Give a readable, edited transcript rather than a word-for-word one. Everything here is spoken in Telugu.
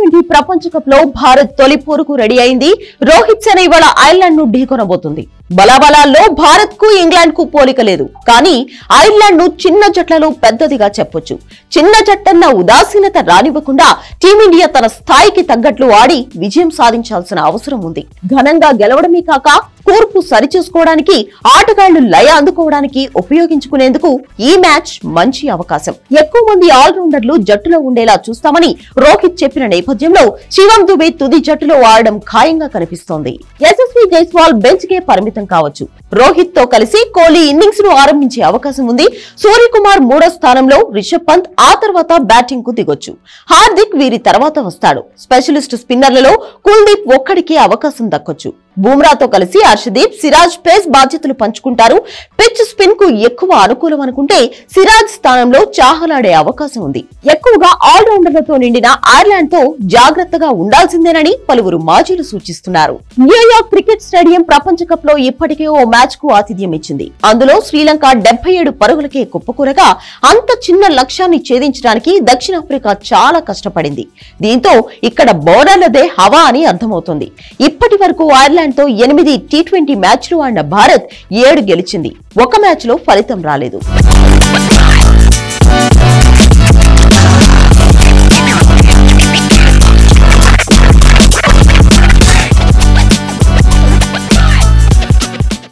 T20 ప్రపంచ కప్ లో భారత్ తొలి పోరుకు రెడీ అయింది. రోహిత్ సేన ఇవాళ ఐర్లాండ్ ను ఢీకొనబోతుంది. బలాబలాల్లో భారత్ కు ఇంగ్లాండ్ కు పోలిక లేదు. కానీ ఐర్లాండ్ ను చిన్న జట్లలో పెద్దదిగా చెప్పొచ్చు. చిన్న జట్టన్న ఉదాసీనత రానివ్వకుండా టీమిండియా తన స్థాయికి తగ్గట్లు ఆడి విజయం సాధించాల్సిన అవసరం ఉంది. ఘనంగా గెలవడమే కాక కూర్పు సరిచూసుకోవడానికి, ఆటగాళ్లు లయ అందుకోవడానికి ఉపయోగించుకునేందుకు ఈ మ్యాచ్ మంచి అవకాశం. ఎక్కువ మంది ఆల్రౌండర్లు జట్టులో ఉండేలా చూస్తామని రోహిత్ చెప్పిన నేపథ్యంలో శివం దుబే తుది జట్టులో ఆడడం ఖాయంగా కనిపిస్తోంది. యశస్వి జైస్వాల్ బెంచ్ కే పరిమితం కావచ్చు. రోహిత్ తో కలిసి కోహ్లీ ఇన్నింగ్స్ ను ఆరంభించే అవకాశం ఉంది. సూర్యకుమార్ మూడో స్థానంలో, రిషబ్ పంత్ ఆ తర్వాత బ్యాటింగ్ కు దిగొచ్చు. హార్దిక్ వీరి తర్వాత వస్తాడు. స్పెషలిస్ట్ స్పిన్నర్లలో కుల్దీప్ ఒక్కడికే అవకాశం దక్కొచ్చు. బూమ్రాతో కలిసి హర్షదీప్, సిరాజ్ పేస్ బాధ్యతలు పంచుకుంటారు. పిచ్ స్పిన్ కు ఎక్కువ అనుకూలం అనుకుంటే సిరాజ్ స్థానంలో చాహలాడే అవకాశం ఉంది. ఎక్కువగా ఆల్రౌండర్లతో నిండిన ఐర్లాండ్ తో జాగ్రత్తగా ఉండాల్సిందేనని పలువురు మాజీలు సూచిస్తున్నారు. న్యూయార్క్ క్రికెట్ స్టేడియం ప్రపంచ కప్ లో ఇప్పటికే ఓ మ్యాచ్ కు ఆతిథ్యం ఇచ్చింది. అందులో శ్రీలంక 77 పరుగులకే కుప్పకూరగా అంత చిన్న లక్ష్యాన్ని ఛేదించడానికి దక్షిణాఫ్రికా చాలా కష్టపడింది. దీంతో ఇక్కడ బౌలర్లదే హవా అని అర్థమవుతోంది. ఇప్పటి వరకు ఐర్లాండ్ తో 8 T20 మ్యాచ్లు ఆడిన భారత్ 7 గెలిచింది. ఒక మ్యాచ్ లో ఫలితం రాలేదు.